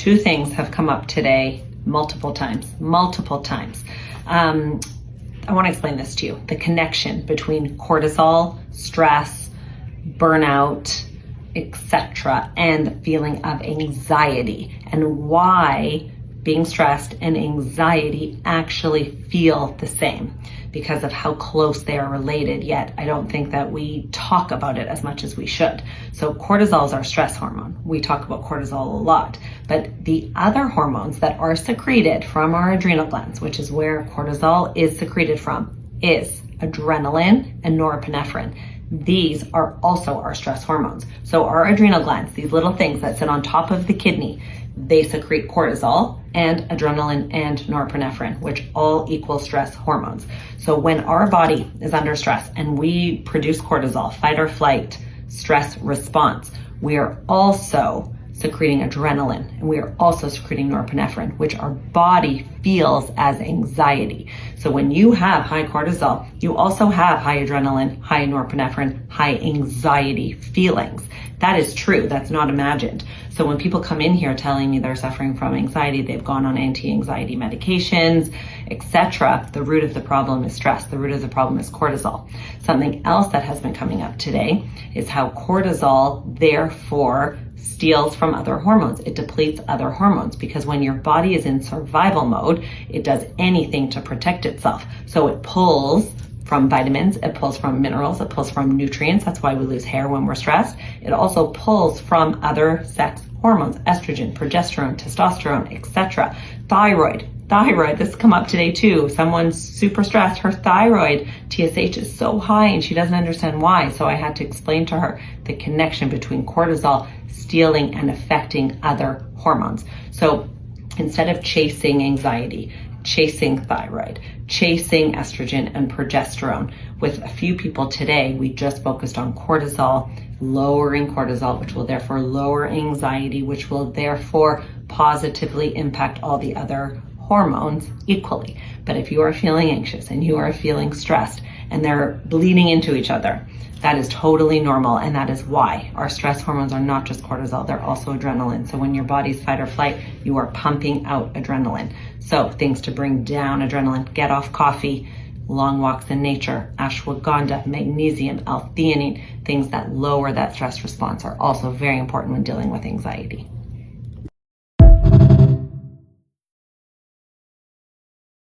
Two things have come up today multiple times. I want to explain this to you. The connection between cortisol, stress, burnout, etc., and the feeling of anxiety, and why being stressed and anxiety actually feel the same because of how close they are related, yet I don't think that we talk about it as much as we should. So cortisol is our stress hormone. We talk about cortisol a lot, but the other hormones that are secreted from our adrenal glands, which is where cortisol is secreted from, is adrenaline and norepinephrine. These are also our stress hormones. So our adrenal glands, these little things that sit on top of the kidney, they secrete cortisol and adrenaline and norepinephrine, which all equal stress hormones. So when our body is under stress and we produce cortisol, fight or flight, stress response, we are also secreting adrenaline and we are also secreting norepinephrine, which our body feels as anxiety. So when you have high cortisol, you also have high adrenaline, high norepinephrine, high anxiety feelings. That is true. That's not imagined. So when people come in here telling me they're suffering from anxiety, they've gone on anti-anxiety medications, etc., the root of the problem is stress. The root of the problem is cortisol. Something else that has been coming up today is how cortisol therefore steals from other hormones. It depletes other hormones because when your body is in survival mode, it does anything to protect itself. So it pulls from vitamins, it pulls from minerals, it pulls from nutrients. That's why we lose hair when we're stressed. It also pulls from other sex hormones, estrogen, progesterone, testosterone, etc. Thyroid, this has come up today too. Someone's super stressed, her thyroid TSH is so high and she doesn't understand why. So I had to explain to her the connection between cortisol stealing and affecting other hormones. So instead of chasing anxiety, chasing thyroid, chasing estrogen and progesterone, with a few people today, we just focused on cortisol, lowering cortisol, which will therefore lower anxiety, which will therefore positively impact all the other hormones equally. But if you are feeling anxious and you are feeling stressed and they're bleeding into each other, that is totally normal, and that is why our stress hormones are not just cortisol, they're also adrenaline. So when your body's fight or flight, you are pumping out adrenaline. So things to bring down adrenaline: get off coffee, long walks in nature, ashwagandha, magnesium, L-theanine, things that lower that stress response are also very important when dealing with anxiety.